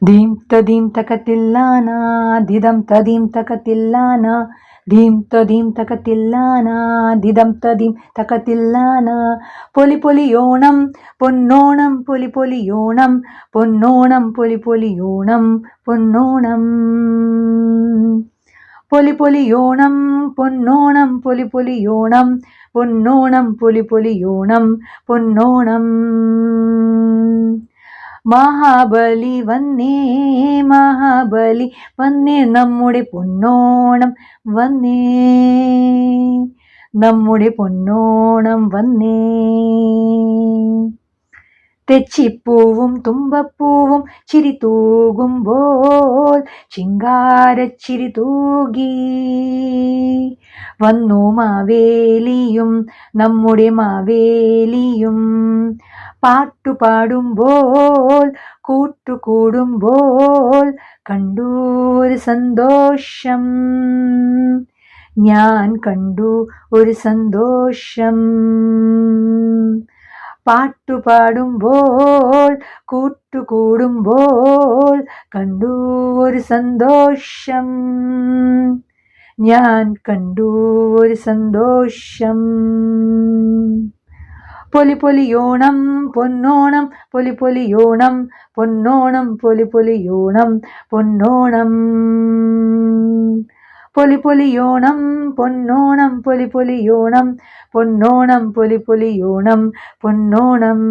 ധീം തദീം തകത്തില്ലാന ദിദം തദീം തകത്തില്ലാന ധീം തദീം തകത്തില്ലാന ദിദം തദീം തകത്തില്ലാന പൊലി പൊലിയോണം പൊന്നോണം പൊലി പൊലിയോണം പൊന്നോണം പൊലി പൊലിയോണം പൊന്നോണം പൊലി പൊലിയോണം പൊന്നോണം പൊലി പൊലിയോണം പൊന്നോണം പൊലി പൊലിയോണം പൊന്നോണം മഹാബലി വന്നേ മഹാബലി വന്നേ നമ്മുടെ പൊന്നോണം വന്നേ നമ്മുടെ പൊന്നോണം വന്നേ തെച്ചിപ്പൂവും തുമ്പപ്പൂവും ചിരി തൂകുമ്പോൾ ചിങ്കാരച്ചിരി തൂകി വന്നു മാവേലിയും നമ്മുടെ മാവേലിയും പാട്ടുപാടുമ്പോൾ കൂട്ടുകൂടുമ്പോൾ കണ്ടു ഒരു സന്തോഷം ഞാൻ കണ്ടു ഒരു സന്തോഷം പാട്ടുപാടുമ്പോൾ കൂട്ടുകൂടുമ്പോൾ കണ്ടു ഒരു സന്തോഷം ഞാൻ കണ്ടു ഒരു സന്തോഷം പൊലി പൊലിയോണം പൊന്നോണം പൊലി പൊലിയോണം പൊന്നോണം പൊലി പൊലിയോണം പൊന്നോണം പൊലി പൊലിയോണം പൊന്നോണം പൊലി പൊലിയോണം പൊന്നോണം പൊലി പൊലിയോണം പൊന്നോണം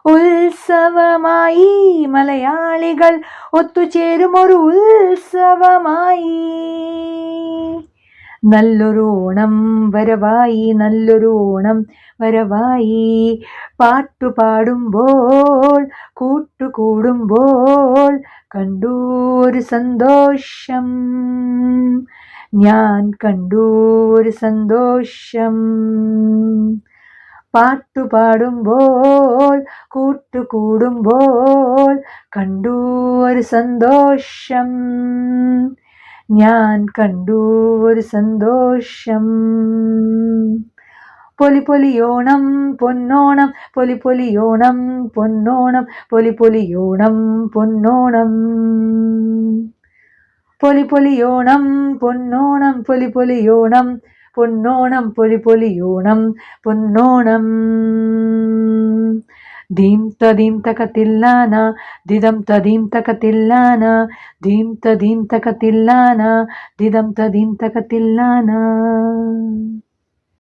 ഉത്സവമായി മലയാളികൾ ഒത്തുചേരും ഒരു ഉത്സവമായി നല്ലൊരു ഓണം വരവായി നല്ലൊരു ഓണം വരവായി പാട്ടുപാടുമ്പോൾ കൂട്ടുകൂടുമ്പോൾ കണ്ടു ഒരു സന്തോഷം ഞാൻ കണ്ടു ഒരു സന്തോഷം പാട്ടുപാടുമ്പോൾ കൂട്ടുകൂടുമ്പോൾ കണ്ടു ഒരു സന്തോഷം ഞാൻ കണ്ടു ഒരു സന്തോഷം പൊലി പൊലിയോണം പൊന്നോണം പൊലി പൊലിയോണം പൊന്നോണം പൊലി പൊലിയോണം പൊന്നോണം പൊലി പൊലിയോണം പൊന്നോണം പൊലി പൊലിയോണം പൊന്നോണം പൊലി പൊലിയോണം പൊന്നോണം ധീം തദീം തകത്തില്ലാന ദിദം തദീം തകത്തില്ലാന ധീം തദീം തകത്തില്ലാന ദിദം തദീം തകത്തില്ലാന